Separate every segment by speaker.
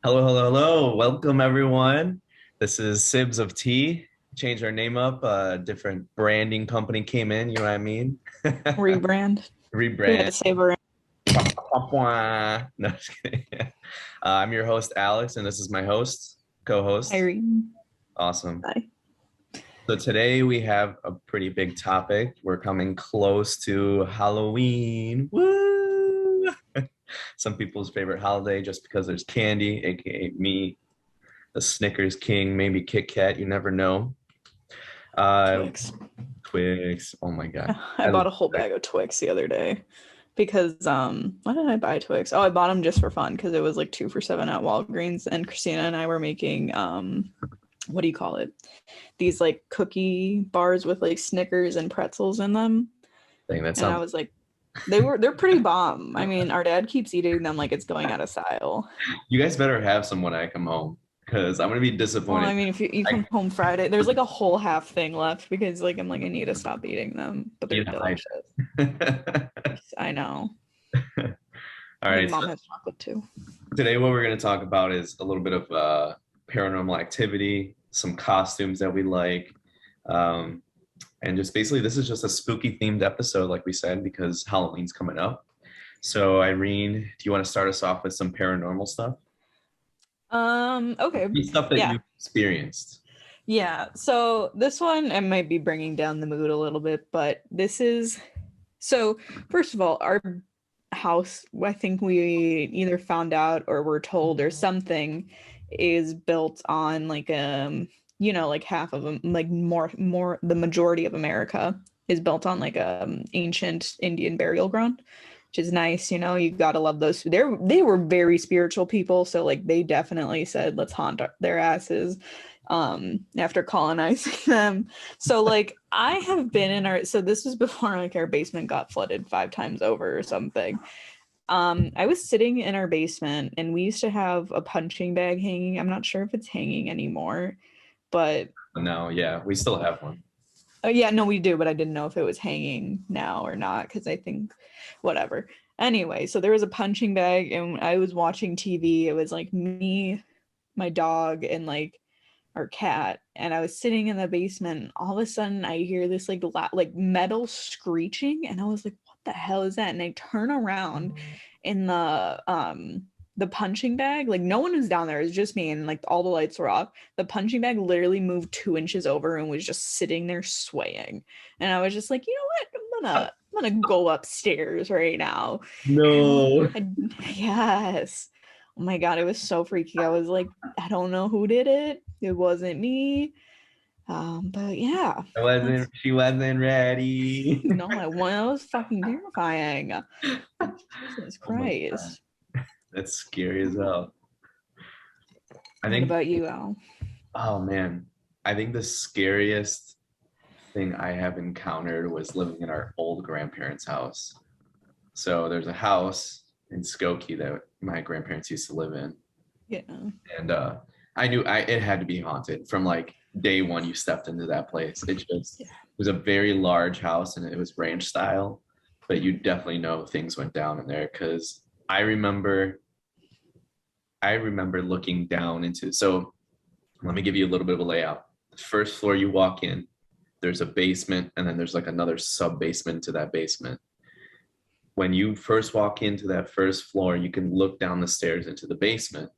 Speaker 1: Hello, hello, hello. Welcome, everyone. This is Sibs of Tea. Changed our name up. Different branding company came in. You know what I mean?
Speaker 2: Rebrand. We had
Speaker 1: Rebrand.
Speaker 2: to save our.
Speaker 1: No, just kidding. I'm your host, Alex, and this is my host, co-host.
Speaker 2: Irene.
Speaker 1: Awesome.
Speaker 2: Hi.
Speaker 1: So today we have a pretty big topic. We're coming close to Halloween. Woo! Some people's favorite holiday just because there's candy, aka me, the Snickers King, maybe Kit Kat. You never know. Uh,
Speaker 2: Twix.
Speaker 1: Twix. Oh my God.
Speaker 2: I
Speaker 1: I love
Speaker 2: bought a whole
Speaker 1: Twix.
Speaker 2: bag of Twix the other day because why did I buy Twix? Oh, I bought them just for fun because it was like 2 for $7 at Walgreens, and Christina and I were making what do you call it? These like cookie bars with like Snickers and pretzels in them.
Speaker 1: Dang, that
Speaker 2: And I
Speaker 1: sounds.
Speaker 2: was like, they're pretty bomb. I mean, our dad keeps eating them like it's going out of style.
Speaker 1: You guys better have some when I come home because I'm gonna be
Speaker 2: Well,
Speaker 1: disappointed.
Speaker 2: I mean, if you
Speaker 1: I
Speaker 2: come home Friday, there's like a whole half thing left because like I'm like I need to stop eating them, but they're
Speaker 1: can't hide
Speaker 2: delicious.
Speaker 1: that.
Speaker 2: I know.
Speaker 1: All
Speaker 2: I think
Speaker 1: right.
Speaker 2: mom
Speaker 1: So
Speaker 2: has chocolate too.
Speaker 1: today, what we're gonna talk about is a little bit of paranormal activity, some costumes that we like, um, and just basically, this is just a spooky themed episode, like we said, because Halloween's coming up. So, Irene, do you want to start us off with some paranormal stuff?
Speaker 2: Okay.
Speaker 1: Stuff that
Speaker 2: Yeah.
Speaker 1: you've experienced.
Speaker 2: Yeah. So this one I might be bringing down the mood a little bit, but this is so first of all, our house, I think we either found out or were told or something, is built on like like half of them, like more the majority of America is built on like ancient Indian burial ground, which is nice. You gotta love those. They were very spiritual people, so like they definitely said let's haunt their asses after colonizing them. So like I have been in our, so this was before like our basement got flooded 5 times over or something. I was sitting in our basement and we used to have a punching bag hanging. I'm not sure if it's hanging anymore, but
Speaker 1: No, yeah, we still have one.
Speaker 2: yeah, no, we do, but I didn't know if it was hanging now or not because I think whatever. Anyway, so there was a punching bag and I was watching TV. It was like me, my dog, and like our cat, and I was sitting in the basement, and all of a sudden I hear this like metal screeching, and I was like, what the hell is that? And I turn around in the punching bag, like no one was down there, it was just me, and like all the lights were off. The punching bag literally moved 2 inches over and was just sitting there swaying. And I was just like, you know what? I'm gonna go upstairs right now.
Speaker 1: No.
Speaker 2: Yes. Oh my God, it was so freaky. I was like, I don't know who did it. It wasn't me. But yeah, that's
Speaker 1: She wasn't ready.
Speaker 2: no, that was fucking terrifying. Jesus
Speaker 1: Oh my God.
Speaker 2: Christ.
Speaker 1: That's scary as hell. I
Speaker 2: What
Speaker 1: think,
Speaker 2: about you, Al?
Speaker 1: oh man, I think the scariest thing I have encountered was living in our old grandparents' house. So there's a house in Skokie that my grandparents used to live in.
Speaker 2: Yeah.
Speaker 1: And I knew it had to be haunted from like day one you stepped into that place.
Speaker 2: Yeah.
Speaker 1: It was a very large house and it was ranch style, but you definitely know things went down in there because I remember looking down into, so let me give you a little bit of a layout. The first floor you walk in, there's a basement, and then there's like another sub basement to that basement. When you first walk into that first floor, you can look down the stairs into the basement,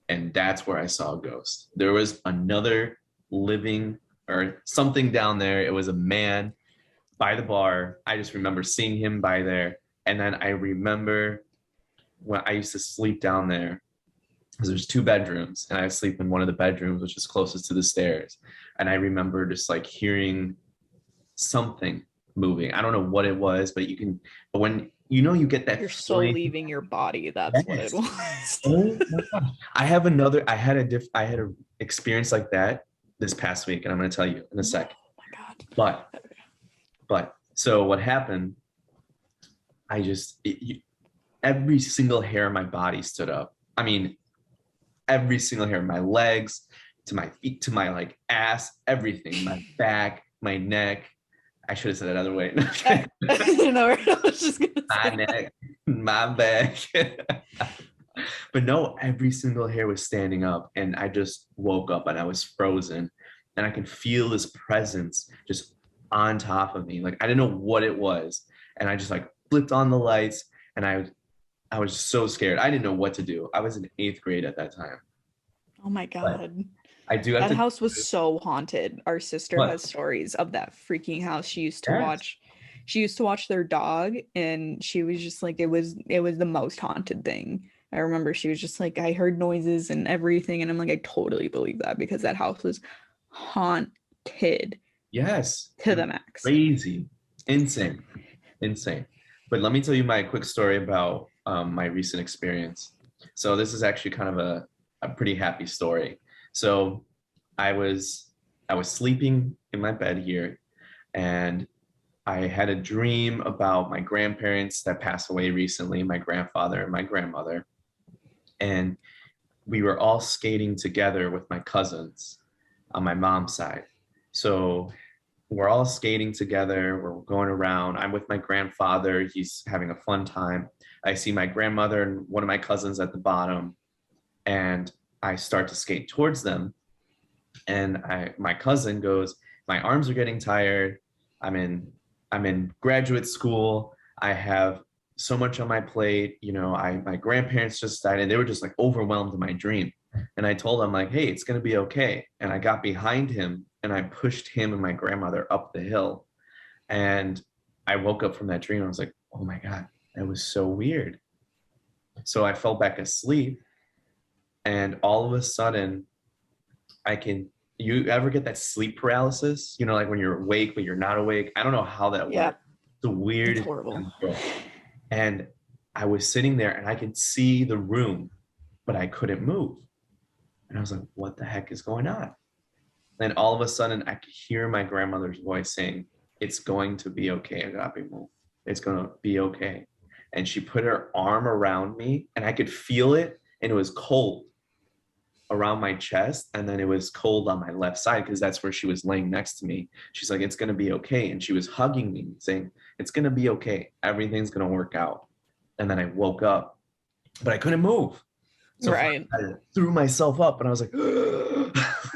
Speaker 1: and that's where I saw a ghost. There was another living or something down there. It was a man by the bar. I just remember seeing him by there. And then I remember when I used to sleep down there because there's 2 bedrooms and I sleep in one of the bedrooms, which is closest to the stairs. And I remember just like hearing something moving. I don't know what it was, but when you get that
Speaker 2: Your soul
Speaker 1: feeling.
Speaker 2: leaving your body, that's what it
Speaker 1: Yes.
Speaker 2: was.
Speaker 1: Oh my gosh. I had a experience like that this past week, and I'm gonna tell you in a
Speaker 2: Oh
Speaker 1: sec.
Speaker 2: my God.
Speaker 1: But so what happened, every single hair in my body stood up. I mean, every single hair, my legs, to my feet, to my like ass, everything, my back, my neck. I should have said it other way.
Speaker 2: You know, I was just gonna
Speaker 1: My
Speaker 2: say that.
Speaker 1: neck, my back. But no, every single hair was standing up, and I just woke up and I was frozen, and I could feel this presence just on top of me. Like I didn't know what it was, and I just like flipped on the lights, and I was so scared. I didn't know what to do. I was in 8th grade at that time.
Speaker 2: Oh my
Speaker 1: But
Speaker 2: God.
Speaker 1: I do have
Speaker 2: That
Speaker 1: to.
Speaker 2: house was so haunted. Our sister
Speaker 1: But
Speaker 2: has stories of that freaking house. She used to
Speaker 1: yes,
Speaker 2: watch their dog, and she was just like it was the most haunted thing. I remember she was just like, I heard noises and everything, and I'm like, I totally believe that because that house was haunted
Speaker 1: yes,
Speaker 2: to
Speaker 1: it was
Speaker 2: the max.
Speaker 1: crazy, insane, insane. But let me tell you my quick story about my recent experience. So this is actually kind of a pretty happy story. So I was I was sleeping in my bed here, and I had a dream about my grandparents that passed away recently, my grandfather and my grandmother. And we were all skating together with my cousins on my mom's side. So we're all skating together. We're going around. I'm with my grandfather. He's having a fun time. I see my grandmother and one of my cousins at the bottom, and I start to skate towards them. And my cousin goes, "My arms are getting tired. I'm in I'm in graduate school. I have so much on my plate. My grandparents just died, and they were just like overwhelmed in my dream." And I told him like, "Hey, it's gonna be okay." And I got behind him and I pushed him and my grandmother up the hill. And I woke up from that dream. I was like, "Oh my God, that was so weird." So I fell back asleep, and all of a sudden I can. You ever get that sleep paralysis? Like when you're awake but you're not awake. I don't know how that
Speaker 2: Yeah,
Speaker 1: works. The
Speaker 2: it's
Speaker 1: weirdest
Speaker 2: horrible.
Speaker 1: control. And I was sitting there and I could see the room, but I couldn't move. And I was like, "What the heck is going on?" Then all of a sudden, I could hear my grandmother's voice saying, "It's going to be okay, Agapimu. It's going to be okay." And she put her arm around me, and I could feel it, and it was cold around my chest, and then it was cold on my left side because that's where she was laying next to me. She's like, "It's going to be okay." And she was hugging me, saying, "It's going to be okay. Everything's going to work out." And then I woke up, but I couldn't move. So
Speaker 2: Right.
Speaker 1: I threw myself up, and I was like,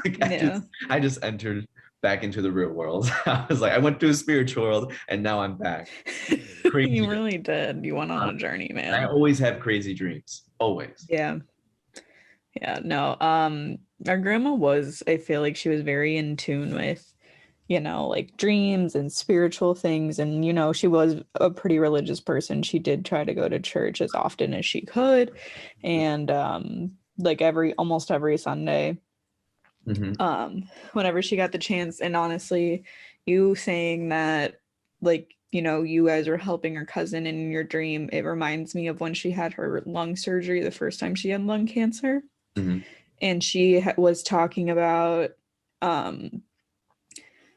Speaker 1: like
Speaker 2: Yeah.
Speaker 1: I just entered back into the real world. I was like, I went to a spiritual world, and now I'm back.
Speaker 2: You
Speaker 1: Crazy.
Speaker 2: really did. You went on a journey,
Speaker 1: I
Speaker 2: man.
Speaker 1: always have crazy dreams. Always.
Speaker 2: Yeah. Yeah. No. Our grandma was, I feel like she was very in tune with, like dreams and spiritual things. And, she was a pretty religious person. She did try to go to church as often as she could. And like almost every Sunday,
Speaker 1: Hmm.
Speaker 2: whenever she got the chance. And honestly, you saying that, like, you guys were helping her cousin in your dream, it reminds me of when she had her lung surgery the first time she had lung cancer.
Speaker 1: Hmm.
Speaker 2: And she was talking about um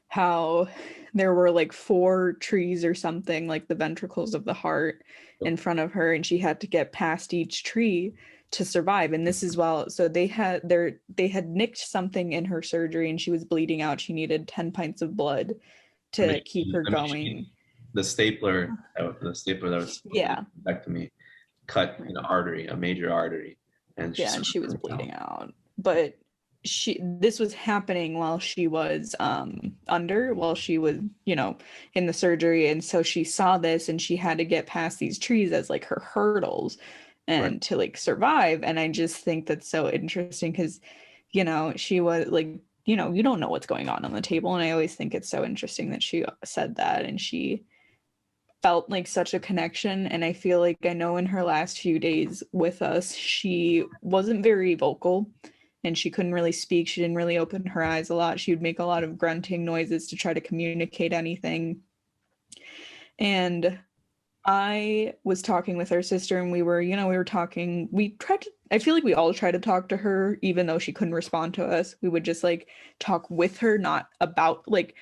Speaker 2: how there were like 4 trees or something, like the ventricles of the heart, in front of her, and she had to get past each tree to survive. And this is so they had nicked something in her surgery, and she was bleeding out. She needed 10 pints of blood
Speaker 1: The
Speaker 2: to keep her
Speaker 1: the
Speaker 2: going.
Speaker 1: machine, the stapler that was supposed to
Speaker 2: Yeah.
Speaker 1: back to me, cut an artery, a major artery, and she
Speaker 2: Yeah,
Speaker 1: sort
Speaker 2: and
Speaker 1: of
Speaker 2: she was
Speaker 1: broke
Speaker 2: bleeding
Speaker 1: down.
Speaker 2: out. But this was happening while she was while she was, in the surgery. And so she saw this, and she had to get past these trees as like her hurdles
Speaker 1: Right.
Speaker 2: and to like survive. And I just think that's so interesting because, she was like, you don't know what's going on the table. And I always think it's so interesting that she said that, and she felt like such a connection. And I feel like, I know in her last few days with us, she wasn't very vocal, and she couldn't really speak. She didn't really open her eyes a lot. She would make a lot of grunting noises to try to communicate anything. And I was talking with our sister, and we were talking. We tried to, I feel like we all tried to talk to her, even though she couldn't respond to us. We would just like talk with her, not about, like,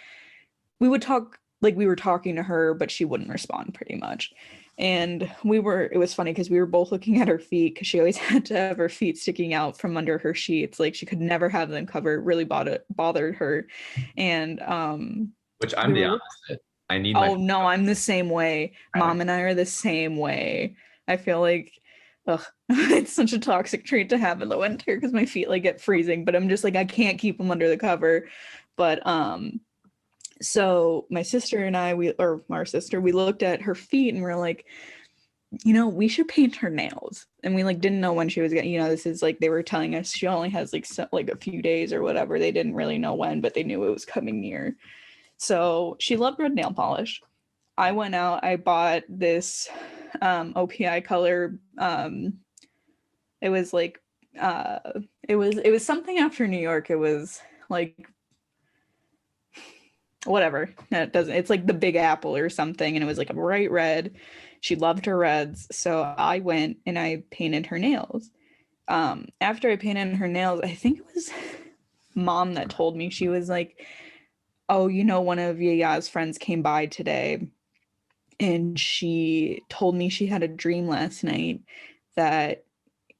Speaker 2: we would talk like we were talking to her, but she wouldn't respond pretty much. And it was funny because we were both looking at her feet, because she always had to have her feet sticking out from under her sheets. Like she could never have them covered. It really bothered her. And
Speaker 1: Which I'm
Speaker 2: we
Speaker 1: the
Speaker 2: were
Speaker 1: opposite. I need my
Speaker 2: Oh no, I'm the same way.
Speaker 1: back.
Speaker 2: Mom and I are the same way. I feel like ugh, it's such a toxic trait to have in the winter because my feet like get freezing, but I'm just like, I can't keep them under the cover. But so my sister and I, we looked at her feet and we're like, we should paint her nails. And we like didn't know when she was getting, this is like they were telling us she only has like like a few days or whatever. They didn't really know when, but they knew it was coming near. So she loved red nail polish. I went out, I bought this OPI color. It was like it was something after New York. It was like whatever. It doesn't, it's like the Big Apple or something, and it was like a bright red. She loved her reds, so I went and I painted her nails. After I painted her nails, I think it was Mom that told me. She was like, oh, one of Yaya's friends came by today and she told me she had a dream last night that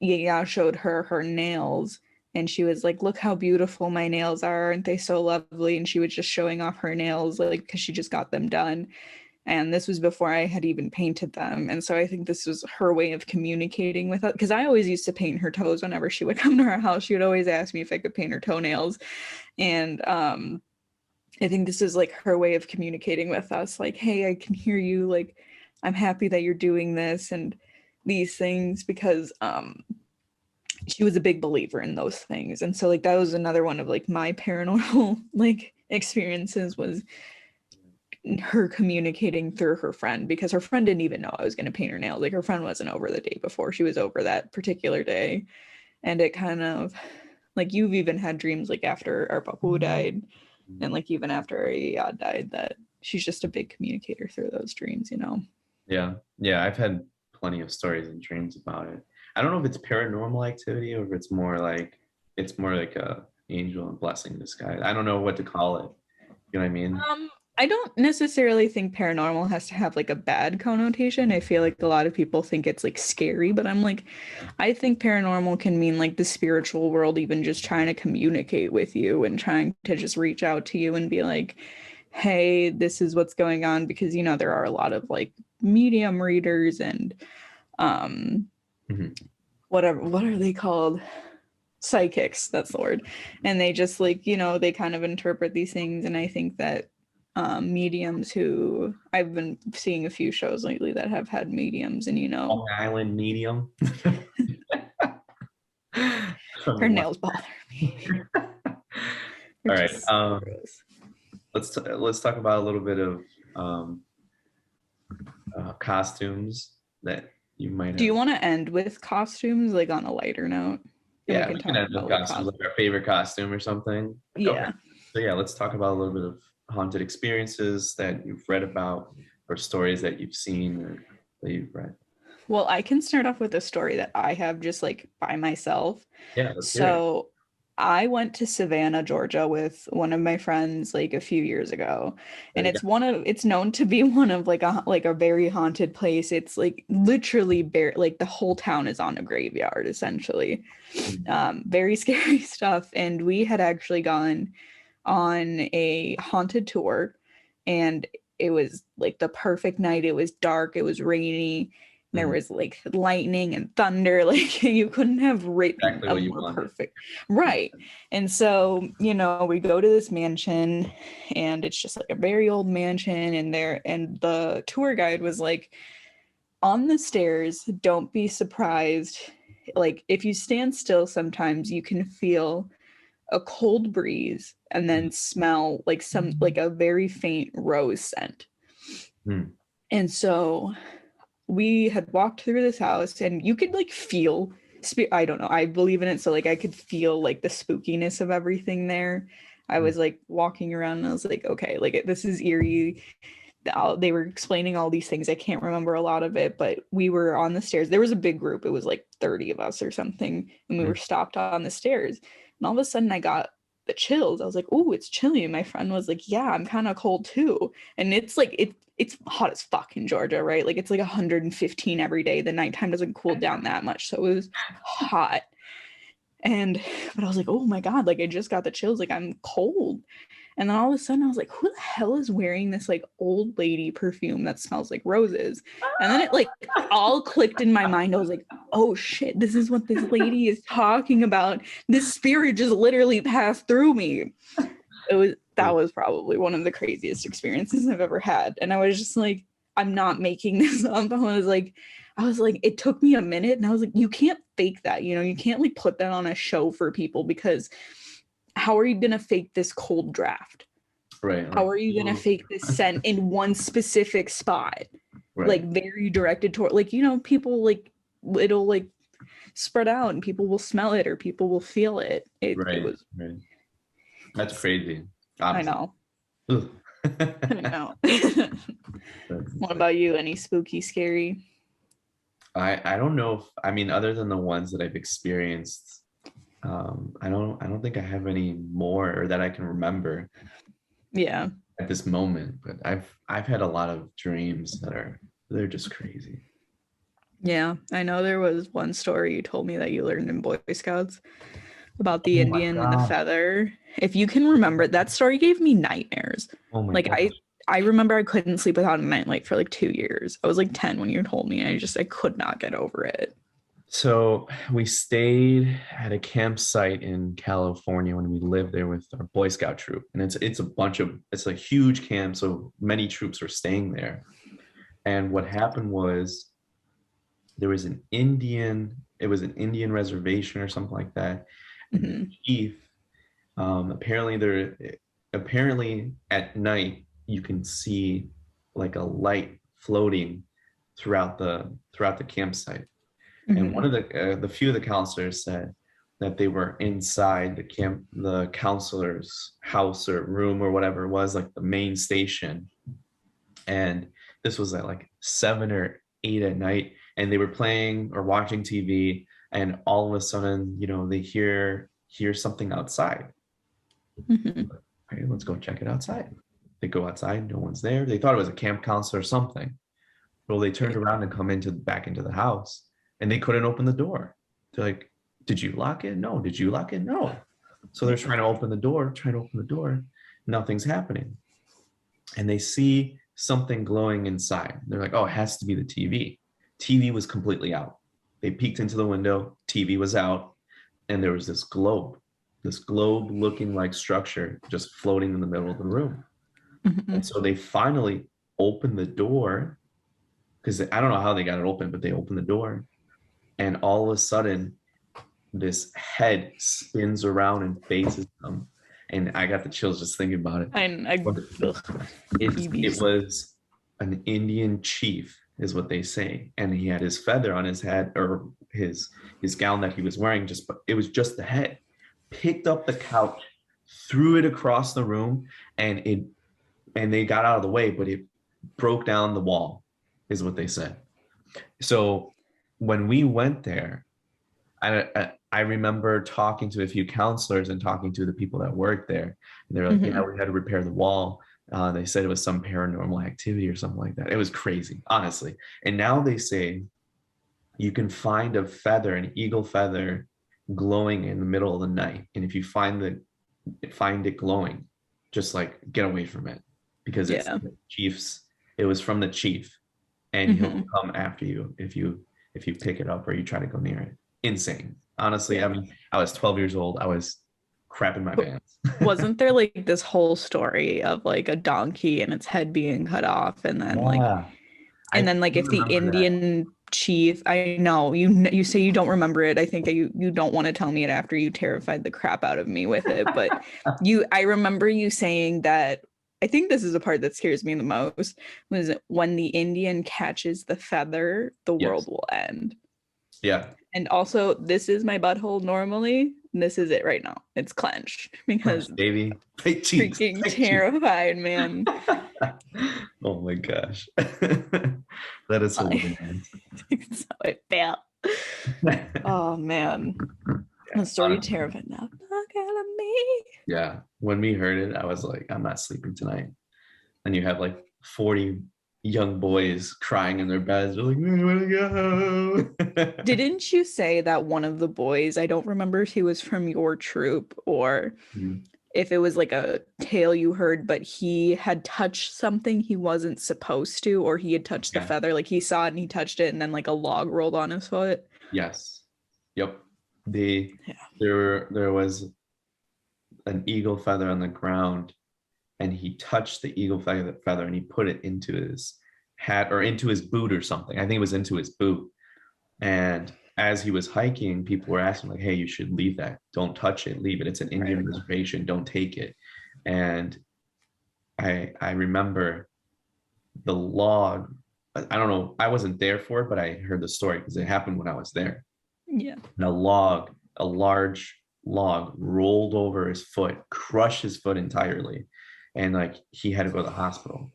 Speaker 2: Yaya showed her her nails, and she was like, look how beautiful my nails are, aren't they so lovely? And she was just showing off her nails like because she just got them done. And this was before I had even painted them. And so I think this was her way of communicating with us, because I always used to paint her toes whenever she would come to our house. She would always ask me if I could paint her toenails. And I think this is like her way of communicating with us, like, hey, I can hear you, like, I'm happy that you're doing this and these things, because she was a big believer in those things. And so like that was another one of like my paranormal like experiences, was her communicating through her friend, because her friend didn't even know I was going to paint her nails. Like her friend wasn't over the day before, she was over that particular day. And it kind of like, you've even had dreams like after our papu died, and like even after our yaya died, that she's just a big communicator through those dreams,
Speaker 1: Yeah, I've had plenty of stories and dreams about it. I don't know if it's paranormal activity or if it's more like a angel and blessing in disguise. I don't know what to call it. You know what I mean?
Speaker 2: I don't necessarily think paranormal has to have like a bad connotation. I feel like a lot of people think it's like scary, but I'm like, I think paranormal can mean like the spiritual world even just trying to communicate with you and trying to just reach out to you and be like, hey, this is what's going on, because there are a lot of like medium readers and what are they called? Psychics, that's the word. And they just like, they kind of interpret these things. And I think that mediums, who I've been seeing a few shows lately that have had mediums, and
Speaker 1: Long Island medium.
Speaker 2: her nails bother me.
Speaker 1: All right, let's talk about a little bit of costumes that you might have.
Speaker 2: Do you want to end with costumes, like on a lighter note?
Speaker 1: Yeah, we can end with costumes, like our favorite costume or something.
Speaker 2: Yeah.
Speaker 1: Okay. So yeah, let's talk about a little bit of haunted experiences that you've read about, or stories that you've seen or that you've read.
Speaker 2: Well, I can start off with a story that I have just like by myself.
Speaker 1: Yeah.
Speaker 2: So I went to Savannah, Georgia with one of my friends like a few years ago. And it's known to be one of like a very haunted place. It's like literally like the whole town is on a graveyard essentially. Very scary stuff. And we had actually gone on a haunted tour, and it was like the perfect night. It was dark, it was rainy, there was like lightning and thunder, like you couldn't have written exactly a more perfect, right? And so we go to this mansion, and it's just like a very old mansion, and the tour guide was like, on the stairs, don't be surprised, like if you stand still, sometimes you can feel a cold breeze and then smell like a very faint rose scent. And so we had walked through this house, and you could like feel I don't know, I believe in it, so like I could feel like the spookiness of everything there. I was like walking around, and I was like, okay, like this is eerie. They were explaining all these things. I can't remember a lot of it, but we were on the stairs. There was a big group. It was like 30 of us or something. And we were stopped on the stairs. And all of a sudden I got the chills. I was like, oh, it's chilly. And my friend was like, yeah, I'm kind of cold too. And it's like, it's hot as fuck in Georgia, right? Like it's like 115 every day. The nighttime doesn't cool down that much. So it was hot. But I was like, oh my God, like I just got the chills. Like I'm cold. And then all of a sudden I was like, who the hell is wearing this like old lady perfume that smells like roses? And then it like all clicked in my mind. I was like, oh shit, this is what this lady is talking about. This spirit just literally passed through me. That was probably one of the craziest experiences I've ever had. And I was just like, I'm not making this up. I was like, it took me a minute, and I was like, you can't fake that, you know, you can't like put that on a show for people, because how are you gonna fake this cold draft?
Speaker 1: Right.
Speaker 2: How are you gonna fake this scent in one specific spot? Right. Like very directed toward, like, you know, people like it'll like spread out and people will smell it or people will feel it. It was
Speaker 1: right. That's crazy.
Speaker 2: Honestly. I know. I know. What about you? Any spooky, scary?
Speaker 1: I don't know if, I mean, other than the ones that I've experienced, I don't think I have any more or that I can remember.
Speaker 2: Yeah.
Speaker 1: At this moment, but I've had a lot of dreams they're just crazy.
Speaker 2: Yeah, I know there was one story you told me that you learned in Boy Scouts about the Indian and the feather. If you can remember, that story gave me nightmares. Oh my gosh. I remember I couldn't sleep without a nightlight for like 2 years. I was like 10 when you told me, and I could not get over it.
Speaker 1: So we stayed at a campsite in California when we lived there with our Boy Scout troop. And it's a huge camp, so many troops were staying there. And what happened was there was an Indian reservation or something like that. And the chief, apparently at night, you can see like a light floating throughout the campsite. And one of the few of the counselors said that they were inside the counselor's house or room or whatever it was, like the main station. And this was at like 7 or 8 at night, and they were playing or watching TV, and all of a sudden, you know, they hear something outside. Okay, let's go check it outside. They go outside, no one's there. They thought it was a camp counselor or something. Well, they turned around and come back into the house, and they couldn't open the door. They're like, did you lock it? No. Did you lock it? No. So they're trying to open the door. Nothing's happening. And they see something glowing inside. They're like, oh, it has to be the TV. TV was completely out. They peeked into the window, TV was out, and there was this globe looking like structure just floating in the middle of the room. And so they finally opened the door, because I don't know how they got it open, but they opened the door, and all of a sudden this head spins around and faces them. And I got the chills just thinking about it. It was an Indian chief, is what they say. And he had his feather on his head, or his gown that he was wearing, it was just the head. Picked up the couch, threw it across the room, and they got out of the way, but it broke down the wall, is what they said. So when we went there, I remember talking to a few counselors and talking to the people that worked there. And they were like, yeah, we had to repair the wall. They said it was some paranormal activity or something like that. It was crazy, honestly. And now they say you can find a feather, an eagle feather, glowing in the middle of the night. And if you find it glowing, just like get away from it, because it's the chief's. It was from the chief, and he'll come after you if you pick it up or you try to go near it. Insane. Honestly, I mean, I was 12 years old. I was crapping my pants.
Speaker 2: Wasn't there like this whole story of like a donkey and its head being cut off, and then if the Indian chief, I know you say you don't remember it. I think you don't want to tell me it after you terrified the crap out of me with it, but I remember you saying that. I think this is the part that scares me the most, was when the Indian catches the feather, the world will end.
Speaker 1: Yeah.
Speaker 2: And also, this is my butthole normally. This is it right now. It's clenched because
Speaker 1: baby,
Speaker 2: freaking terrified, man.
Speaker 1: Oh my gosh. That is hilarious.
Speaker 2: That's how it felt. Oh man. The story terrified now. Look at me.
Speaker 1: Yeah. When we heard it, I was like, I'm not sleeping tonight. And you have like 40 young boys crying in their beds. They're like, I want to go.
Speaker 2: Didn't you say that one of the boys, I don't remember if he was from your troop or if it was like a tale you heard, but he had touched something he wasn't supposed to, or he had touched the feather, like he saw it and he touched it, and then like a log rolled on his foot.
Speaker 1: Yes. Yep. There was an eagle feather on the ground, and he touched the eagle feather and he put it into his hat or into his boot or something. I think it was into his boot. And as he was hiking, people were asking like, hey, you should leave that. Don't touch it. Leave it. It's an Indian reservation. Don't take it. And I remember the log. I don't know. I wasn't there for it, but I heard the story because it happened when I was there.
Speaker 2: Yeah.
Speaker 1: And a large log rolled over his foot, crushed his foot entirely. And like he had to go to the hospital.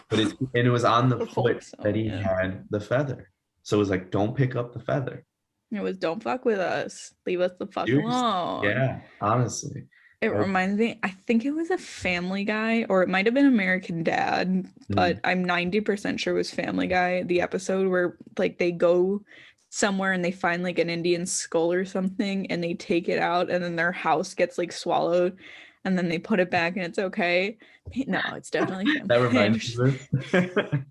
Speaker 1: But it was on the foot that he had the feather. So it was like, don't pick up the feather.
Speaker 2: It was, don't fuck with us. Leave us the fuck alone.
Speaker 1: Yeah, honestly.
Speaker 2: It reminds me, I think it was a Family Guy, or it might have been American Dad, but I'm 90% sure it was Family Guy, the episode where like they go somewhere and they find like an Indian skull or something and they take it out and then their house gets like swallowed and then they put it back and it's okay. No, it's definitely Family Guy.
Speaker 1: That reminds me of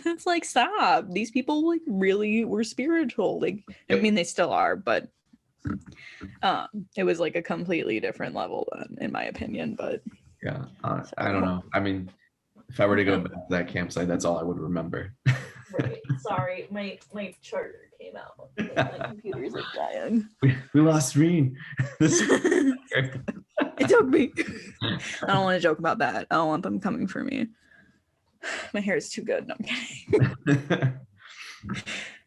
Speaker 2: It's like, stop. These people like really were spiritual. Like, I mean, they still are, but it was like a completely different level in my opinion. But
Speaker 1: yeah, I don't know. I mean, if I were to go back to that campsite, that's all I would remember.
Speaker 2: Right. Sorry, my charger came out. My computer's like dying.
Speaker 1: We lost Reen.
Speaker 2: It took me. I don't want to joke about that. I don't want them coming for me. My hair is too good. No, I'm kidding.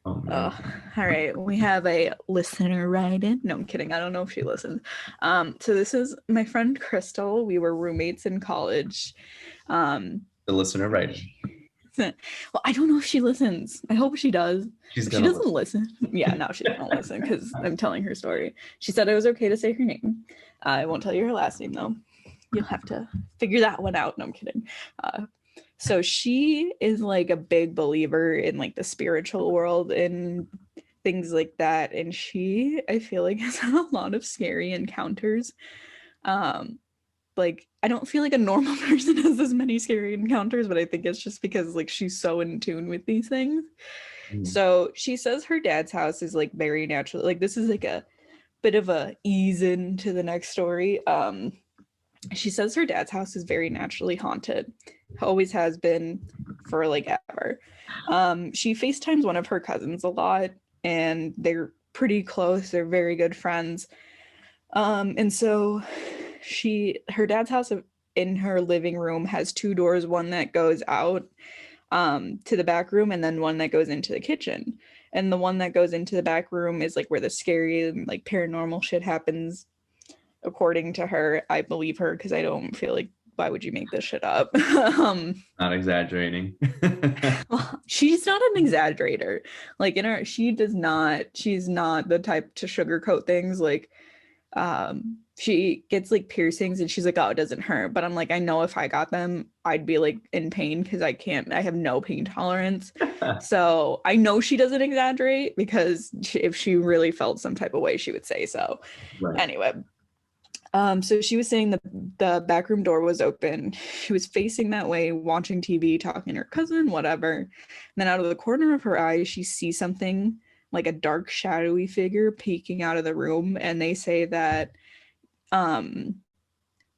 Speaker 1: All
Speaker 2: right. We have a listener write in. No, I'm kidding. I don't know if she listens. So this is my friend Crystal. We were roommates in college.
Speaker 1: The listener write in.
Speaker 2: Well, I don't know if she listens. I hope she does. She doesn't listen. Yeah, no, she doesn't listen because I'm telling her story. She said it was okay to say her name. I won't tell you her last name though. You'll have to figure that one out. No, I'm kidding. So she is like a big believer in like the spiritual world and things like that. And she, I feel like, has had a lot of scary encounters. Like, I don't feel like a normal person has as many scary encounters, but I think it's just because like she's so in tune with these things. So she says her dad's house is like very natural. Like this is like a bit of a ease into the next story. She says her dad's house is very naturally haunted. Always has been for like ever. She FaceTimes one of her cousins a lot and they're pretty close. They're very good friends. And so her dad's house in her living room has two doors, one that goes out to the back room and then one that goes into the kitchen. And the one that goes into the back room is like where the scary and like paranormal shit happens, according to her. I believe her because I don't feel like, why would you make this shit up?
Speaker 1: Not exaggerating.
Speaker 2: Well, she's not an exaggerator. Like she's not the type to sugarcoat things. Like she gets like piercings and she's like, oh, it doesn't hurt. But I'm like, I know if I got them, I'd be like in pain because I have no pain tolerance. So I know she doesn't exaggerate because if she really felt some type of way, she would say so. Right. Anyway. So she was saying the back room door was open. She was facing that way, watching TV, talking to her cousin, whatever. And then out of the corner of her eye, she sees something like a dark, shadowy figure peeking out of the room. And they say that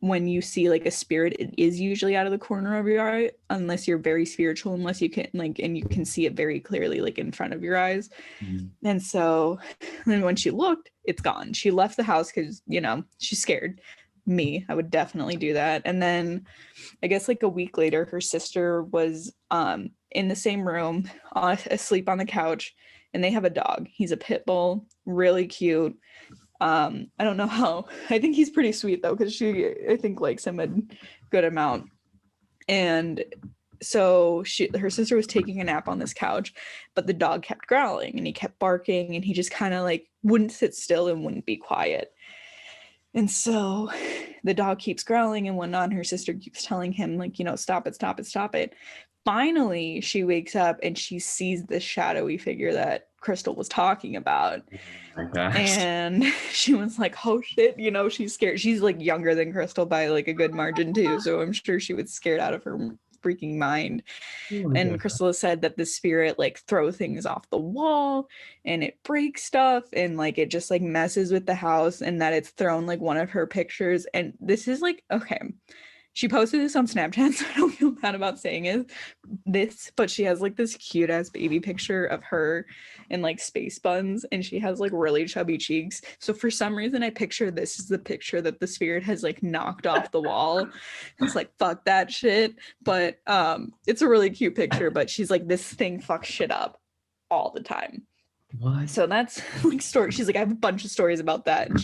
Speaker 2: when you see like a spirit, it is usually out of the corner of your eye, unless you're very spiritual, unless you can like, and you can see it very clearly, like in front of your eyes. And so then when she looked, it's gone. She left the house because, she's scared. Me, I would definitely do that. And then I guess like a week later, her sister was in the same room, asleep on the couch, and they have a dog. He's a pit bull, really cute. I don't know how. I think he's pretty sweet though, because I think likes him a good amount. And so her sister was taking a nap on this couch, but the dog kept growling and he kept barking and he just kind of like wouldn't sit still and wouldn't be quiet. And so the dog keeps growling and whatnot. And her sister keeps telling him like, stop it. Finally, she wakes up and she sees this shadowy figure that Crystal was talking about.
Speaker 1: Oh my gosh.
Speaker 2: And she was like, oh shit, you know, she's scared. She's like younger than Crystal by like a good margin too, so I'm sure she was scared out of her freaking mind.
Speaker 1: Oh my
Speaker 2: And
Speaker 1: God.
Speaker 2: Crystal said that the spirit like throw things off the wall and it breaks stuff and like it just like messes with the house, and that it's thrown like one of her pictures. And this is like, okay, she posted this on Snapchat, so I don't feel bad about saying this, but she has like this cute ass baby picture of her in like space buns, and she has like really chubby cheeks. So for some reason, I picture this is the picture that the spirit has like knocked off the wall. It's like, fuck that shit. But it's a really cute picture, but she's like, this thing fucks shit up all the time.
Speaker 1: What?
Speaker 2: So that's like story. She's like, I have a bunch of stories about that. And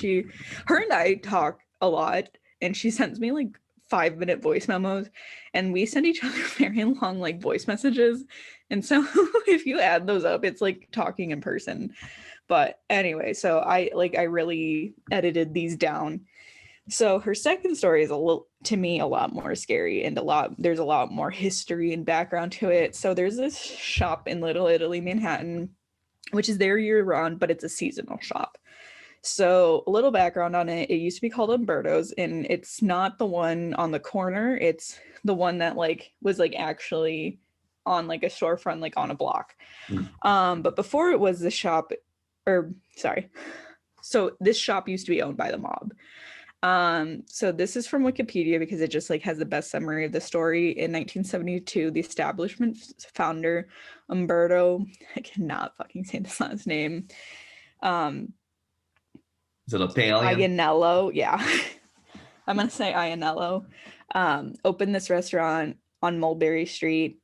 Speaker 2: her and I talk a lot, and she sends me like 5-minute voice memos, and we send each other very long like voice messages. And so if you add those up, it's like talking in person. But anyway, so I really edited these down. So her second story is to me a lot more scary, and there's a lot more history and background to it. So there's this shop in Little Italy, Manhattan, which is there year round, but it's a seasonal shop. So a little background on it. It used to be called Umberto's, and it's not the one on the corner. It's the one that like was like actually on like a storefront, like on a block. But before it was the shop, so this shop used to be owned by the mob. So this is from Wikipedia because it just like has the best summary of the story. In 1972, the establishment founder, Umberto, I cannot fucking say this last name.
Speaker 1: Is it Italian?
Speaker 2: Ianello, yeah. I'm gonna say Ianello. Opened this restaurant on Mulberry Street.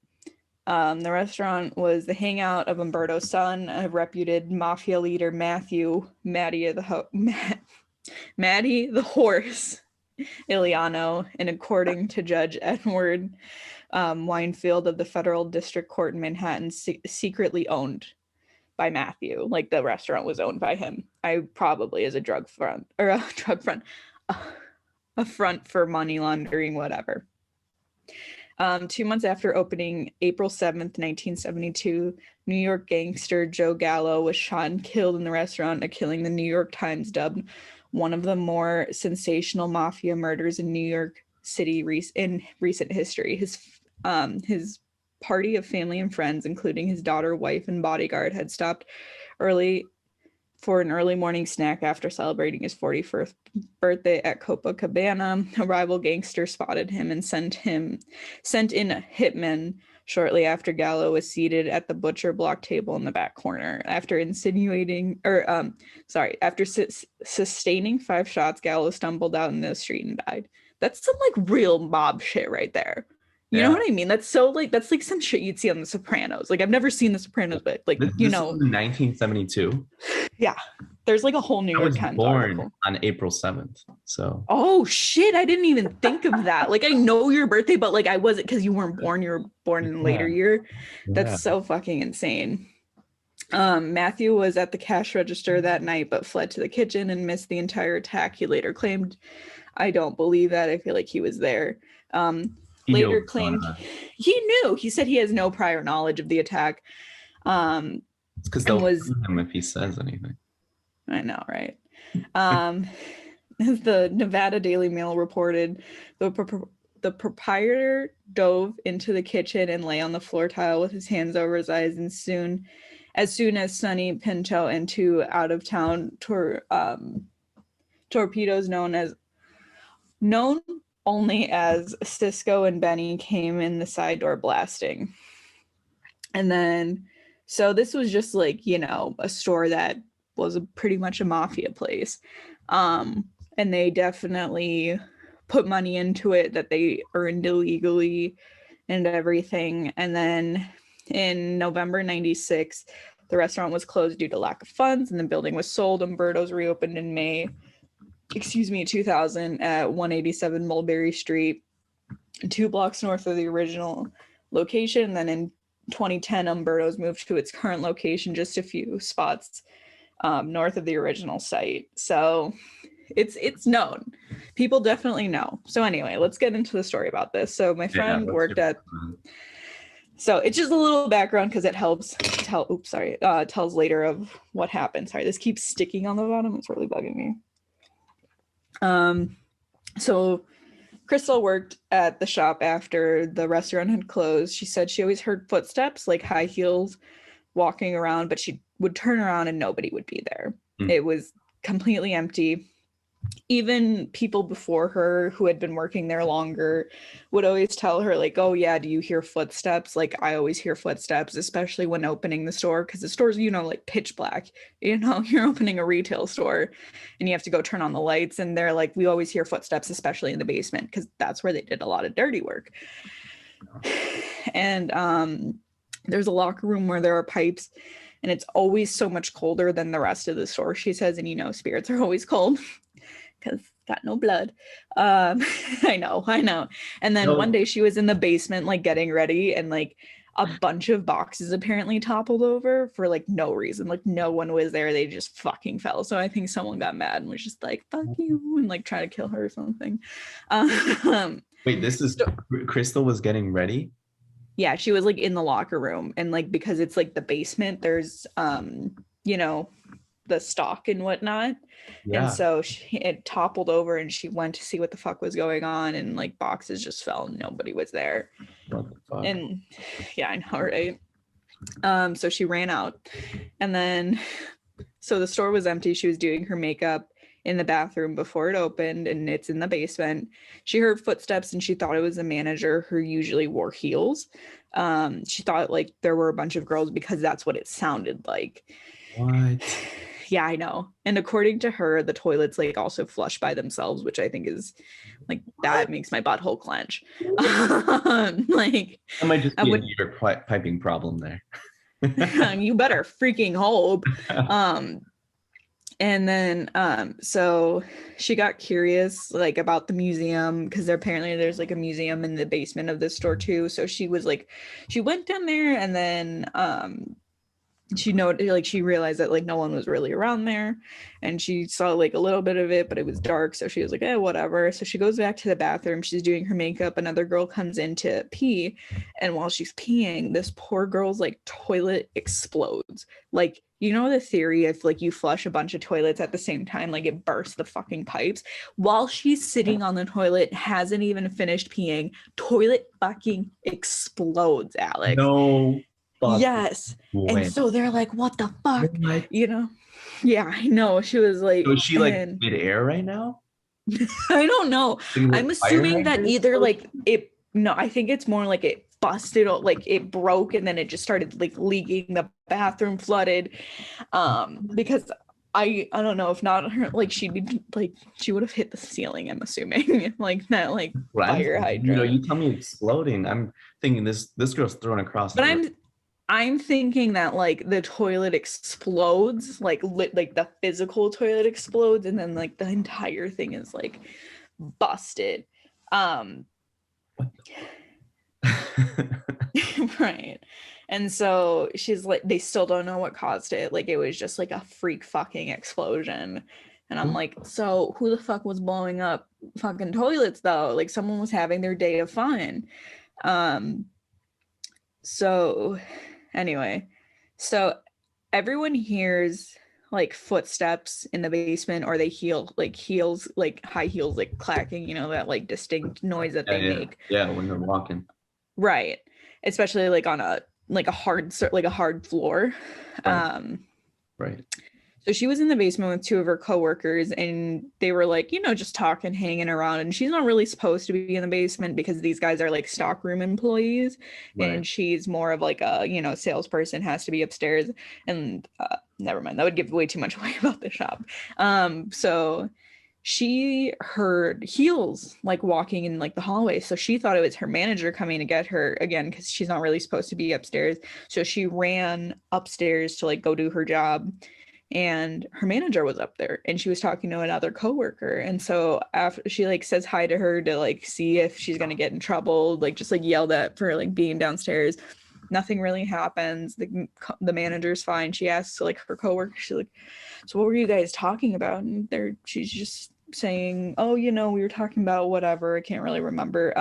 Speaker 2: The restaurant was the hangout of Umberto's son, a reputed mafia leader, Matty the Horse Iliano, and according to Judge Edward Winefield of the Federal District Court in Manhattan, secretly owned by Matthew. Like the restaurant was owned by him. I probably as a a front for money laundering, whatever. 2 months after opening, April 7th, 1972, New York gangster Joe Gallo was shot and killed in the restaurant, a killing the New York Times dubbed one of the more sensational mafia murders in New York City in recent history. His party of family and friends, including his daughter, wife, and bodyguard, had stopped early for an early morning snack after celebrating his 41st birthday at Copacabana. A rival gangster spotted him and sent in a hitman shortly after Gallo was seated at the butcher block table in the back corner. After sustaining 5 shots, Gallo stumbled out in the street and died. That's some like real mob shit right there. You know what I mean? That's like some shit you'd see on The Sopranos. Like I've never seen The Sopranos, but like
Speaker 1: this was 1972.
Speaker 2: Yeah, there's like a whole New York Times article
Speaker 1: on April 7th. So
Speaker 2: oh shit, I didn't even think of that. Like I know your birthday, but like I wasn't, because you weren't born. You were born in a later year. That's so fucking insane. Matthew was at the cash register that night, but fled to the kitchen and missed the entire attack. He later claimed, I don't believe that. I feel like he was there. Later claimed he knew. He said he has no prior knowledge of the attack.
Speaker 1: It's because they'll sue him if he says anything.
Speaker 2: I know, right? As the Nevada Daily Mail reported, the proprietor dove into the kitchen and lay on the floor tile with his hands over his eyes, and as soon as Sonny Pinto and 2 out-of-town torpedoes known only as Cisco and Benny came in the side door blasting. And then, so this was just like, you know, a store that was pretty much a mafia place. And they definitely put money into it that they earned illegally and everything. And then in November 96, the restaurant was closed due to lack of funds, and the building was sold. Umberto's reopened in May 2000 at 187 Mulberry Street, 2 blocks north of the original location. And then in 2010, Umberto's moved to its current location just a few spots north of the original site. So it's known. People definitely know. So anyway, let's get into the story about this. So my friend worked at So it's just a little background because it helps tells later of what happened. Sorry, this keeps sticking on the bottom. It's really bugging me. So Crystal worked at the shop after the restaurant had closed. She said she always heard footsteps, like high heels, walking around, but she would turn around and nobody would be there. It was completely empty. Even people before her who had been working there longer would always tell her, like, oh yeah, do you hear footsteps? Like, I always hear footsteps, especially when opening the store, because the store's, like pitch black. You're opening a retail store and you have to go turn on the lights, and they're like, we always hear footsteps, especially in the basement, because that's where they did a lot of dirty work. And there's a locker room where there are pipes, and it's always so much colder than the rest of the store, she says. And spirits are always cold because got no blood. I know. And then one day she was in the basement, like getting ready, and like a bunch of boxes apparently toppled over for like no reason. Like no one was there. They just fucking fell. So I think someone got mad and was just like, fuck you, and like try to kill her or something.
Speaker 3: Wait, this is Crystal was getting ready?
Speaker 2: Yeah, she was like in the locker room, and like because it's like the basement, there's the stock and whatnot. Yeah. And so it toppled over, and she went to see what the fuck was going on, and like boxes just fell and nobody was there.
Speaker 3: What the fuck?
Speaker 2: And yeah, I know, right? So she ran out, and then so the store was empty. She was doing her makeup in the bathroom before it opened, and it's in the basement. She heard footsteps and she thought it was a manager who usually wore heels. She thought like there were a bunch of girls because that's what it sounded like.
Speaker 3: What?
Speaker 2: Yeah, I know. And according to her, the toilets like also flush by themselves, which I think is like, that makes my butthole clench. Like,
Speaker 3: that might just be a heater piping problem there.
Speaker 2: You better freaking hope. And then so she got curious like about the museum, because apparently there's like a museum in the basement of this store too. So she went down there, and then she realized that like no one was really around there, and she saw like a little bit of it, but it was dark, so she was like, whatever. So she goes back to the bathroom. She's doing her makeup. Another girl comes in to pee, and while she's peeing, this poor girl's like toilet explodes. Like, the theory if like you flush a bunch of toilets at the same time, like it bursts the fucking pipes. While she's sitting on the toilet, hasn't even finished peeing, toilet fucking explodes, Alex.
Speaker 3: No.
Speaker 2: Yes. When? And so they're like, what the fuck? What? Yeah, I know. She was like,
Speaker 3: so is she like mid-air right now?
Speaker 2: I don't know. I'm assuming that either like I think it's more like it busted, like it broke, and then it just started like leaking, the bathroom flooded. Because I don't know, if not her, like she would have hit the ceiling, I'm assuming. Like that, like fire hydrant.
Speaker 3: You tell me exploding, I'm thinking this girl's thrown across.
Speaker 2: But I'm thinking that like the toilet explodes, like the physical toilet explodes, and then like the entire thing is like busted. Right. And so she's like, they still don't know what caused it. Like it was just like a freak fucking explosion. And I'm like, so who the fuck was blowing up fucking toilets though? Like someone was having their day of fun. So anyway, so everyone hears like footsteps in the basement, or they heels, like high heels, like clacking, that like distinct noise that they make.
Speaker 3: Yeah, when they're walking.
Speaker 2: Right. Especially like on a hard floor.
Speaker 3: Right.
Speaker 2: So she was in the basement with two of her coworkers, and they were like, just talking, hanging around. And she's not really supposed to be in the basement because these guys are like stockroom employees, right. And she's more of like a, salesperson, has to be upstairs. And never mind, that would give way too much away about the shop. So she heard heels like walking in like the hallway. So she thought it was her manager coming to get her again, because she's not really supposed to be upstairs. So she ran upstairs to like go do her job. And her manager was up there, and she was talking to another coworker. And so after she like says hi to her to like see if she's going to get in trouble, like just like yelled at for like being downstairs. Nothing really happens. The manager's fine. She asks like her coworker, she's like, so what were you guys talking about? And she's just saying, oh, we were talking about whatever. I can't really remember.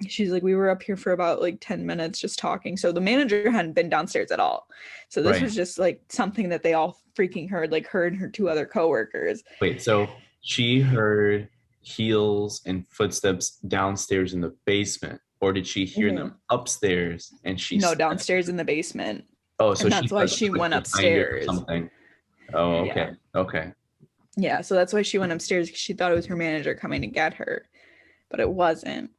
Speaker 2: She's like, we were up here for about like 10 minutes just talking. So the manager hadn't been downstairs at all. So this was just like something that they all freaking heard, like her and her two other coworkers.
Speaker 1: Wait, so she heard heels and footsteps downstairs in the basement, or did she hear them upstairs and she
Speaker 2: No, downstairs in the basement.
Speaker 1: Oh, so
Speaker 2: that's why she went upstairs.
Speaker 1: Something. Oh, okay. Yeah. Okay.
Speaker 2: Yeah, so that's why she went upstairs, because she thought it was her manager coming to get her, but it wasn't.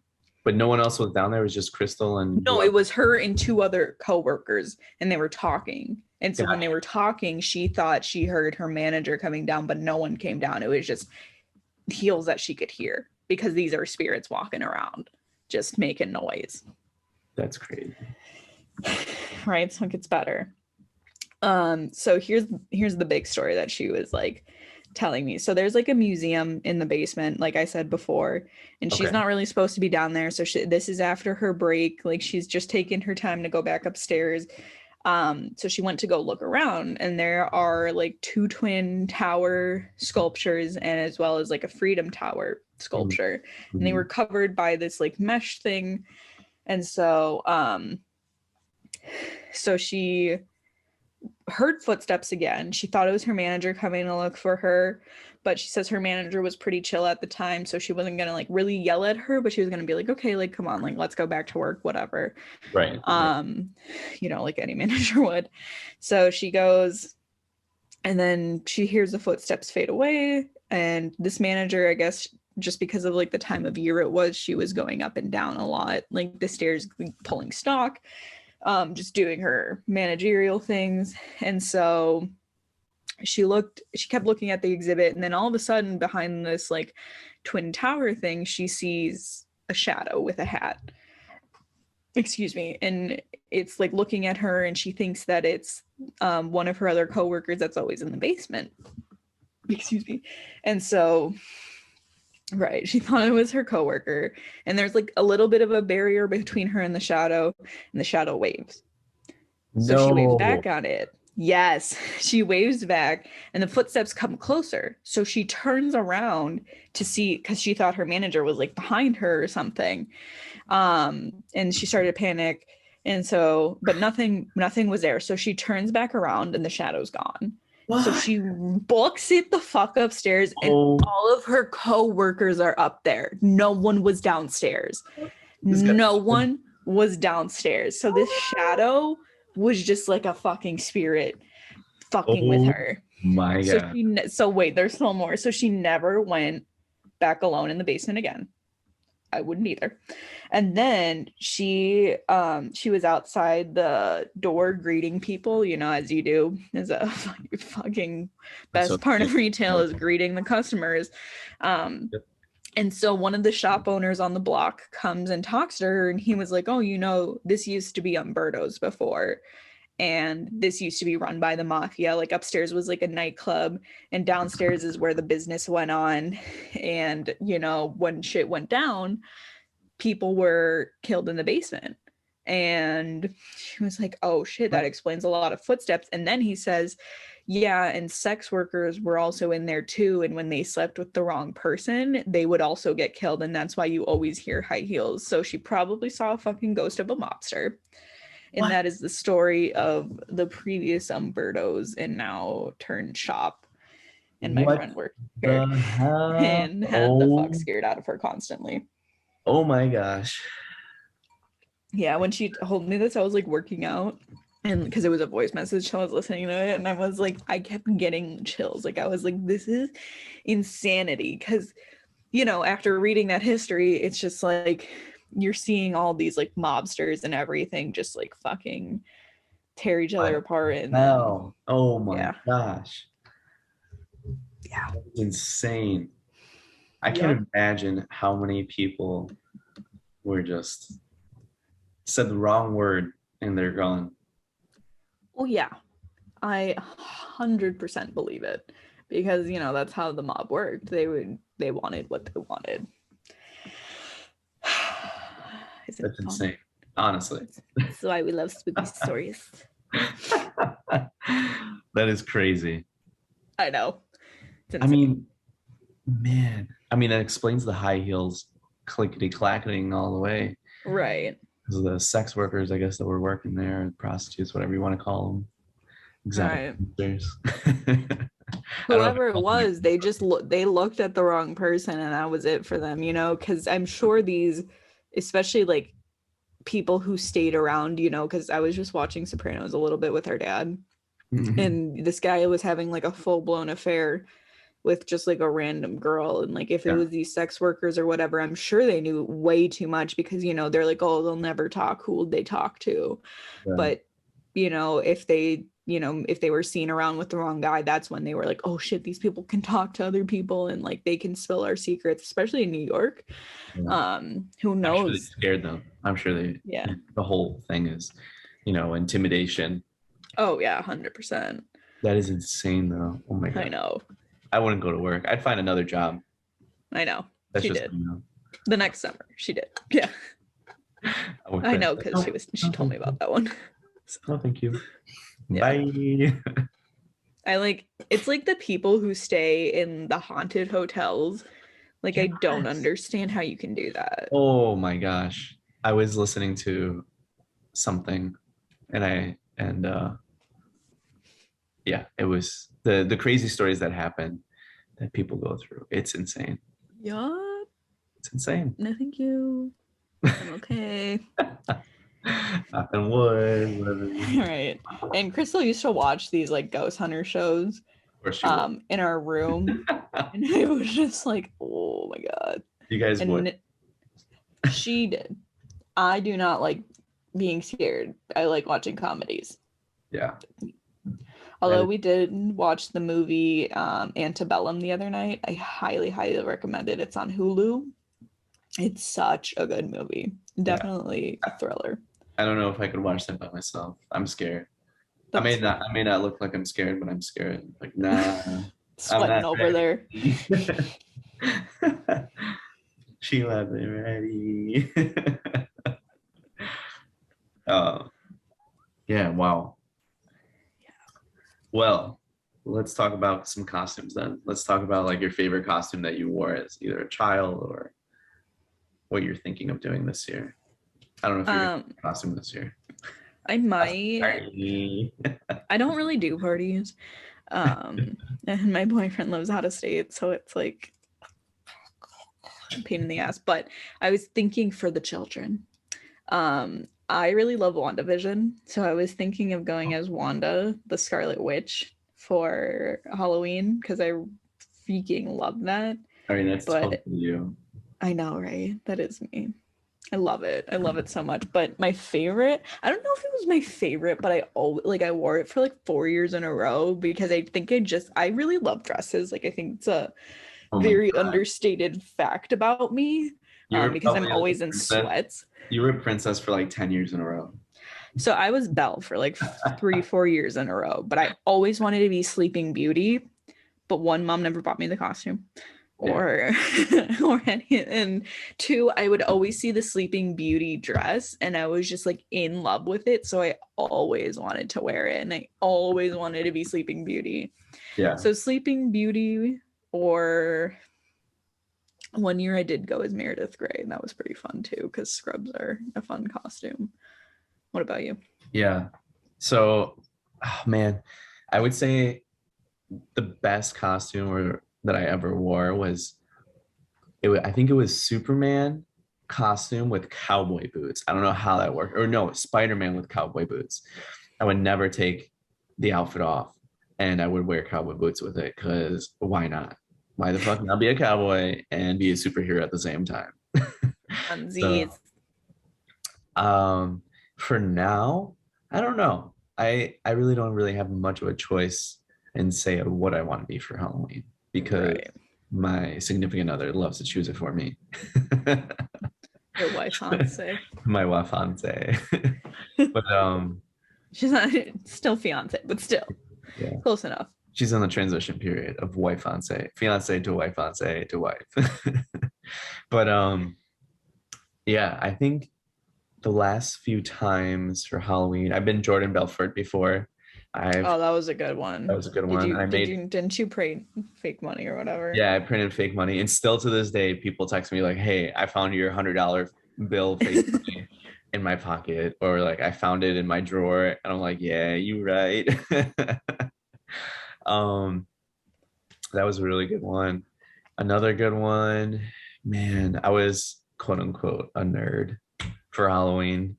Speaker 1: But no one else was down there. It was just Crystal and...
Speaker 2: No, it was her and two other coworkers, and they were talking. And so when they were talking, she thought she heard her manager coming down, but no one came down. It was just heels that she could hear, because these are spirits walking around, just making noise.
Speaker 1: That's crazy.
Speaker 2: Right, so it gets better. So here's the big story that she was like telling me. So there's like a museum in the basement, like I said before, and she's not really supposed to be down there. So this is after her break, like she's just taking her time to go back upstairs. So she went to go look around, and there are like two twin tower sculptures, and as well as like a Freedom Tower sculpture, and they were covered by this like mesh thing. And so so she heard footsteps again. She thought it was her manager coming to look for her, but she says her manager was pretty chill at the time, so she wasn't gonna like really yell at her, but she was gonna be like, okay, like come on, like let's go back to work, whatever.
Speaker 1: Right.
Speaker 2: You know, like any manager would. So she goes, and then she hears the footsteps fade away, and this manager, I guess just because of like the time of year it was, she was going up and down a lot, like the stairs, pulling stock, just doing her managerial things. And so she kept looking at the exhibit, and then all of a sudden behind this like twin tower thing, she sees a shadow with a hat. Excuse me. And it's like looking at her, and she thinks that it's one of her other coworkers that's always in the basement. Excuse me. And so right, she thought it was her coworker, and there's like a little bit of a barrier between her and the shadow waves. So she waves back on it. Yes, she waves back, and the footsteps come closer. So she turns around to see, because she thought her manager was like behind her or something. And she started to panic. And so, but nothing was there. So she turns back around, and the shadow's gone. What? So she books it the fuck upstairs, and all of her co-workers are up there. No one was downstairs. No one was downstairs. So this shadow was just like a fucking spirit fucking with her.
Speaker 1: My God.
Speaker 2: So wait, there's still more. So she never went back alone in the basement again. I wouldn't either. And then she was outside the door greeting people, you know, as you do, as a fucking best part of retail is greeting the customers. And so one of the shop owners on the block comes and talks to her, and he was like, oh, you know, this used to be Umberto's before, and this used to be run by the mafia. Like upstairs was like a nightclub, and downstairs is where the business went on. And, you know, when shit went down, people were killed in the basement. And she was like, oh shit, that explains a lot of footsteps. And then he says, yeah, and sex workers were also in there too, and when they slept with the wrong person, they would also get killed, and that's why you always hear high heels. So she probably saw a fucking ghost of a mobster. And that is the story of the previous Umberto's and now turned shop. And my friend worked here and had the fuck scared out of her constantly.
Speaker 1: Oh my gosh.
Speaker 2: Yeah, when she told me this, I was like working out, and because it was a voice message, so I was listening to it, and I was like, I kept getting chills. Like I was like, this is insanity. Because, you know, after reading that history, it's just like you're seeing all these like mobsters and everything just like fucking tear each other apart. And
Speaker 1: then, oh my gosh.
Speaker 2: Yeah.
Speaker 1: That's insane. I can't imagine how many people were just said the wrong word and they're gone.
Speaker 2: Oh yeah, I 100% believe it, because, you know, that's how the mob worked. They wanted what they wanted.
Speaker 1: That's insane, honestly.
Speaker 2: That's why we love spooky stories.
Speaker 1: That is crazy.
Speaker 2: I know.
Speaker 1: I mean, man. I mean, that explains the high heels clickety clacketing all the way.
Speaker 2: Right.
Speaker 1: Because of the sex workers, I guess, that were working there, prostitutes, whatever you want to call them. Exotic
Speaker 2: Right.
Speaker 1: dancers. I don't know if
Speaker 2: Whoever it was, they just they looked at the wrong person, and that was it for them, you know, because I'm sure these, especially like people who stayed around, you know, because I was just watching Sopranos a little bit with our dad, and this guy was having like a full-blown affair with just like a random girl, and like if it was these sex workers or whatever, I'm sure they knew way too much, because you know they're like, oh, they'll never talk, who would they talk to? But you know, if they were seen around with the wrong guy, that's when they were like, oh shit, these people can talk to other people, and like they can spill our secrets, especially in New York. Who
Speaker 1: I'm sure they
Speaker 2: knows?
Speaker 1: scared them. I'm sure they,
Speaker 2: Yeah.
Speaker 1: The whole thing is, intimidation.
Speaker 2: Oh yeah, 100%.
Speaker 1: That is insane though. Oh my God.
Speaker 2: I know.
Speaker 1: I wouldn't go to work. I'd find another job.
Speaker 2: I know.
Speaker 1: That's
Speaker 2: She
Speaker 1: just,
Speaker 2: did. The next summer, she did. Yeah. I know, because she told me about that one.
Speaker 1: Oh, thank you.
Speaker 2: Yeah.
Speaker 1: Bye.
Speaker 2: It's like the people who stay in the haunted hotels. Like, I don't understand how you can do that.
Speaker 1: Oh my gosh. I was listening to something and yeah, it was the crazy stories that happen that people go through. It's insane.
Speaker 2: Yup.
Speaker 1: It's insane.
Speaker 2: No, thank you. I'm okay.
Speaker 1: Knock on wood.
Speaker 2: Right. And Crystal used to watch these like ghost hunter shows in our room. And it was just like, oh my God.
Speaker 1: You guys would?
Speaker 2: She did. I do not like being scared. I like watching comedies.
Speaker 1: Yeah.
Speaker 2: Although we did watch the movie Antebellum the other night. I highly, highly recommend it. It's on Hulu. It's such a good movie. Definitely a thriller.
Speaker 1: I don't know if I could watch that by myself. I'm scared. I may not look like I'm scared, but I'm scared. Like, nah.
Speaker 2: Sweating over there.
Speaker 1: She wasn't ready. Yeah, wow. Yeah. Well, let's talk about some costumes then. Let's talk about like your favorite costume that you wore as either a child or what you're thinking of doing this year. I don't know if you're going to costume this year.
Speaker 2: I might. I don't really do parties. And my boyfriend lives out of state, so it's like a pain in the ass. But I was thinking for the children. I really love WandaVision, so I was thinking of going as Wanda, the Scarlet Witch, for Halloween, because I freaking love that.
Speaker 1: I mean, that's totally you.
Speaker 2: I know, right? That is me. I love it. I love it so much. But my favorite, I don't know if it was my favorite, but I wore it for like 4 years in a row, because I think I really love dresses. Like, I think it's a very understated fact about me, because I'm always in sweats.
Speaker 1: You were a princess for like 10 years in a row.
Speaker 2: So I was Belle for like 3-4 years in a row, but I always wanted to be Sleeping Beauty. But one, mom never bought me the costume. Or any, and two, I would always see the Sleeping Beauty dress and I was just like in love with it, so I always wanted to wear it, and I always wanted to be Sleeping Beauty. So Sleeping Beauty, or one year I did go as Meredith Grey, and that was pretty fun too, because scrubs are a fun costume. What about you?
Speaker 1: So man, I would say the best costume that I ever wore I think it was Superman costume with cowboy boots. I don't know how that worked. Or no, Spider-Man with cowboy boots. I would never take the outfit off, and I would wear cowboy boots with it, because why not? Why the fuck not be a cowboy and be a superhero at the same time? For now, I don't know. I really don't really have much of a choice and say of what I want to be for Halloween, because my significant other loves to choose it for me.
Speaker 2: Your wife-fiance.
Speaker 1: My wife-fiance. But
Speaker 2: she's not still fiance, but still close enough.
Speaker 1: She's on the transition period of wife-fiance, fiance to wife-fiance to wife. But I think the last few times for Halloween, I've been Jordan Belfort before.
Speaker 2: That was a good one.
Speaker 1: That was a good one.
Speaker 2: Didn't you print fake money or whatever?
Speaker 1: Yeah, I printed fake money, and still to this day, people text me like, "Hey, I found your $100 bill fake money." in my pocket, or like I found it in my drawer and I'm like, yeah, you right. um that was a really good one. Another good one, man, I was quote unquote a nerd for Halloween.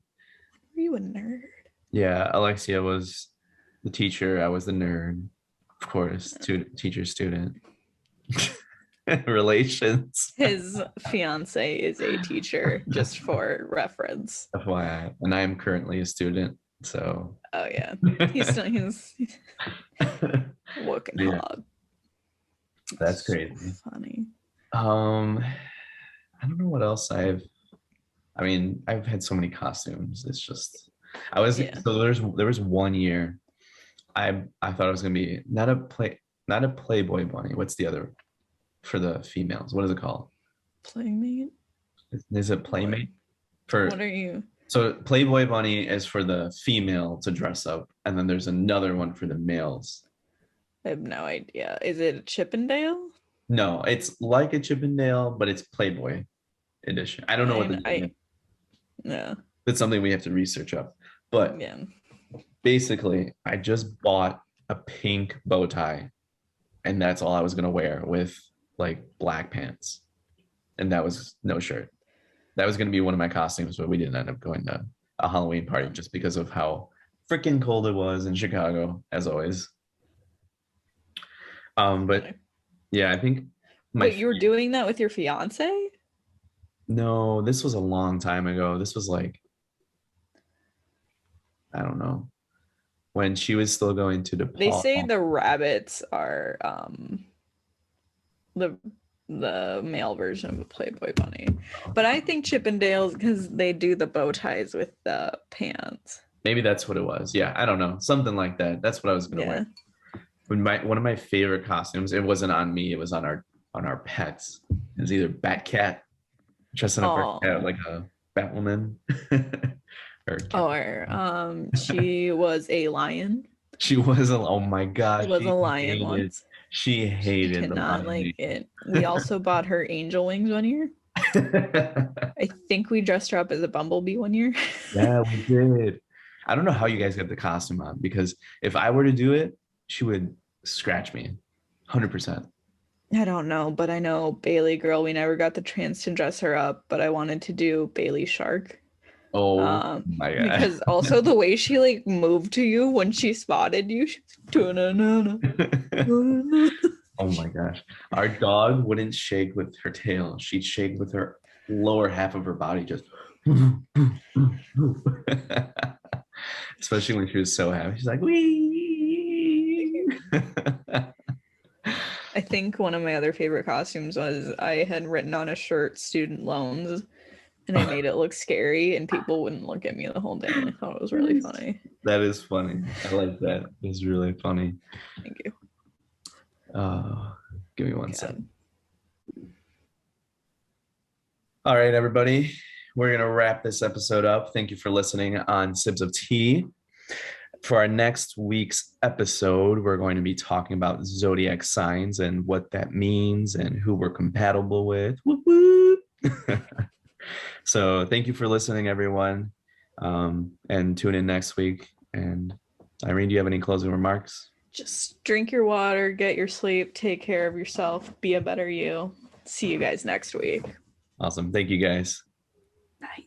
Speaker 2: Are you a nerd?
Speaker 1: Yeah, Alexia was the teacher, I was the nerd, of course, teacher student relations.
Speaker 2: His fiance is a teacher, just for reference.
Speaker 1: FYI, and I am currently a student, so
Speaker 2: Oh yeah, he's working
Speaker 1: Yeah.
Speaker 2: hard.
Speaker 1: That's
Speaker 2: So
Speaker 1: crazy.
Speaker 2: funny.
Speaker 1: I don't know what else I mean, I've had so many costumes. It's just I was
Speaker 2: Yeah.
Speaker 1: so there was one year I thought I was gonna be not a Playboy bunny. What's the other for the females? What is it called?
Speaker 2: Playmate?
Speaker 1: Is it Playmate? For
Speaker 2: What are you?
Speaker 1: so Playboy bunny is for the female to dress up, and then there's another one for the males.
Speaker 2: I have no idea. Is it a Chippendale?
Speaker 1: No, it's like a Chippendale, but it's Playboy edition. I don't know what the name is.
Speaker 2: No.
Speaker 1: It's something we have to research up. But
Speaker 2: Yeah.
Speaker 1: basically, I just bought a pink bow tie, and that's all I was gonna wear with like black pants, and that was no shirt. That was gonna be one of my costumes, but we didn't end up going to a Halloween party just because of how freaking cold it was in Chicago, as always. But yeah, I think
Speaker 2: Wait, you were doing that with your fiance?
Speaker 1: No, this was a long time ago. This was like, I don't know, when she was still going to DePaul.
Speaker 2: They say the rabbits are the male version of a Playboy bunny. But I think Chippendales, because they do the bow ties with the pants.
Speaker 1: Maybe that's what it was. Yeah, I don't know. Something like that. That's what I was gonna wear. One of my favorite costumes, it wasn't on me, it was on our pets. It was either Batcat, dressing up her cat like a Batwoman.
Speaker 2: or she was a lion.
Speaker 1: She was oh my god.
Speaker 2: She was a lion once.
Speaker 1: She hated
Speaker 2: Did not like it. We also bought her angel wings one year. I think we dressed her up as a bumblebee one year.
Speaker 1: Yeah, we did. I don't know how you guys got the costume on, because if I were to do it, she would scratch me 100%.
Speaker 2: I don't know, but I know Bailey girl, we never got the chance to dress her up, but I wanted to do Bailey Shark.
Speaker 1: Oh my god.
Speaker 2: Because also the way she like moved to you when she spotted you, she was
Speaker 1: oh my gosh. Our dog wouldn't shake with her tail. She'd shake with her lower half of her body, just especially when she was so happy. She's like, wee.
Speaker 2: I think one of my other favorite costumes was I had written on a shirt student loans, and I made it look scary, and people wouldn't look at me the whole day. And I thought it was really funny.
Speaker 1: That is funny. I like that. It's really funny.
Speaker 2: Thank you.
Speaker 1: Give me one second. All right, everybody. We're going to wrap this episode up. Thank you for listening on Sibs of Tea. For our next week's episode, we're going to be talking about zodiac signs and what that means and who we're compatible with. Whoop, whoop. So thank you for listening, everyone. And tune in next week. And Irene, do you have any closing remarks?
Speaker 2: Just drink your water, get your sleep, take care of yourself, be a better you. See you guys next week.
Speaker 1: Awesome. Thank you, guys.
Speaker 2: Bye.